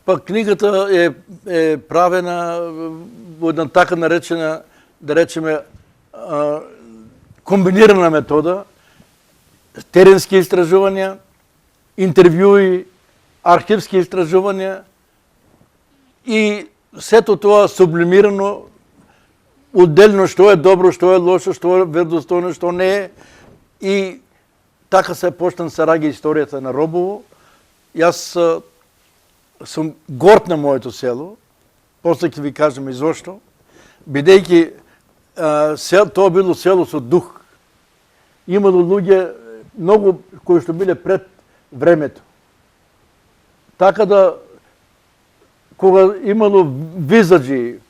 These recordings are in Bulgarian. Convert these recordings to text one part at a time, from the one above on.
Пак книгата е правена во една така наречена, да речеме, комбинирана метода, теренски истражувања, интервјуи, архивски истражувања и сето тоа сублимирано, отделно што е добро, што е лошо, што е веродостојно, што не е. И така се почна се раѓа историјата на Робово. Јас сум горд на моето село, после ќе ви кажем и зошто, бидејќи тоа било село со дух. Имало луѓе многу кои што биле пред времето. Така да, кога имало визаджи,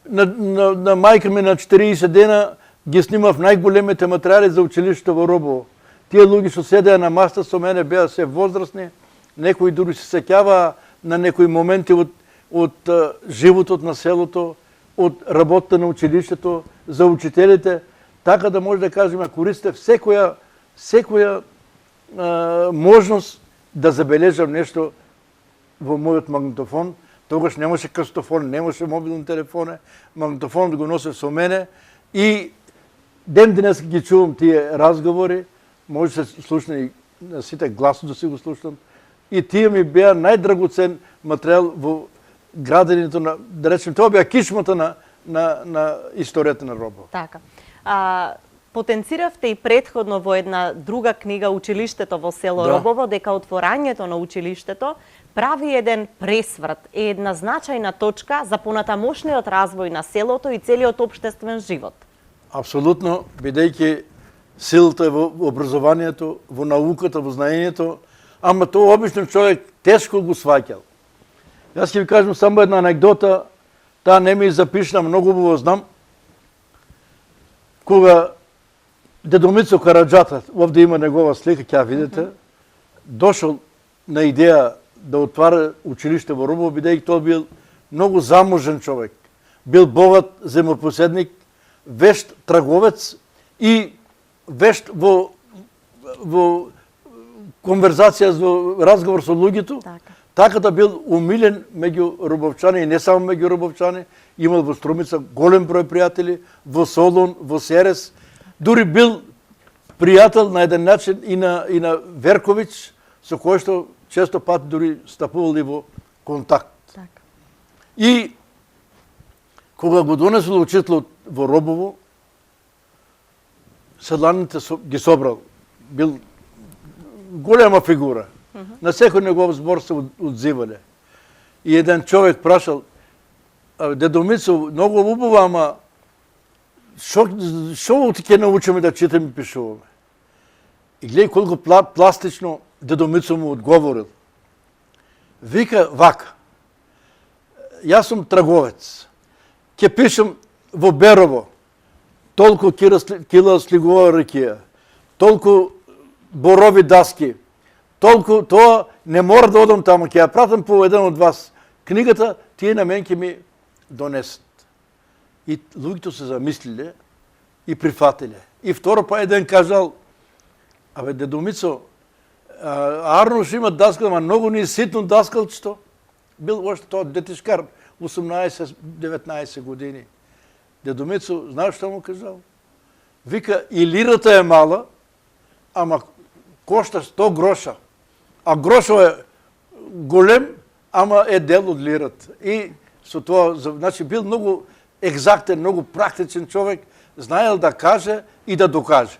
на мајка ми на 40 дена ги снимав најголемите материјали за училиштето во Робово. Тие луѓе што седеа на маста со мене беа се возрастни, некои дури се сеќаваа на некои моменти од животот на селото, од работата на училиштето, за учителите, така да може да кажеме, користев секоја можност да забележам нешто во мојот магнитофон. Тогаш немаше кастофон, немаше мобилни телефони, магнитофон да го носев со мене и ден денес ги чувам тие разговори, може да се слушна и на сите гласно да си го слушнам. И тие ми беа најдрагоцен материјал во градењето на, да речем, тоа беа кишмата на историјата на Робово. Така. Потенциравте и претходно во една друга книга Училиштето во село Робово, дека отворањето на училиштето прави еден пресврт, една значајна точка за понатамошниот развој на селото и целиот општествен живот. Апсолутно, бидејќи силата е во образованието, во науката, во знаењето, ама тоа обичен човек тешко го сваќал. Јас ќе ви кажам само една анекдота, таа не ми запишна, многу го знам. Кога Дедо Мицо Караджата, овде има негова слика, ќе ја видите, дошол на идеја да отвара училиште во Робово, бидејќи тој бил многу заможен човек. Бил богат земјопоседник, вешт траговец и вешт во конверзација, во разговор со луѓето. Така да бил умилен меѓу робовчани и не само меѓу робовчани, имал во Струмица голем број пријатели, во Солун, во Серес, дури бил пријател на еден начин и на Верковиќ, со кој што често пат дури стапували во контакт. И кога го донесол учителот во Робово, селаните ги собрал. Бил голема фигура. На секој негов збор се одзивале. И еден човек прашал, Дедо Мицо, многу убаво, ама шо ти ќе научиме да читаме и пишуваме? И гледај колку пластично Дедо Мицо му одговорил. Вика вака, јас сум траговец, ќе пишам во Берово, толку кила слигова ракија, толку борови даски, толку тоа не мора да одам таму, ќе ја пратам по еден од вас. Книгата тие на мен ќе ми донесат. И луѓето се замислиле и прифатиле. И второ па еден кажал, абе Дедо Мицо, Арнош има даскал, ама многу ни ситно даскалчето. Бил още тоа детишкар, 18-19 години. Дедо Мицо, знаеш што му кажал? Вика, и лирата е мала, ама кошта 100 гроша. А грошо е голем, ама е дел од лирата. И со тоа, значи, бил многу екзактен, многу практичен човек, знаел да каже и да докаже.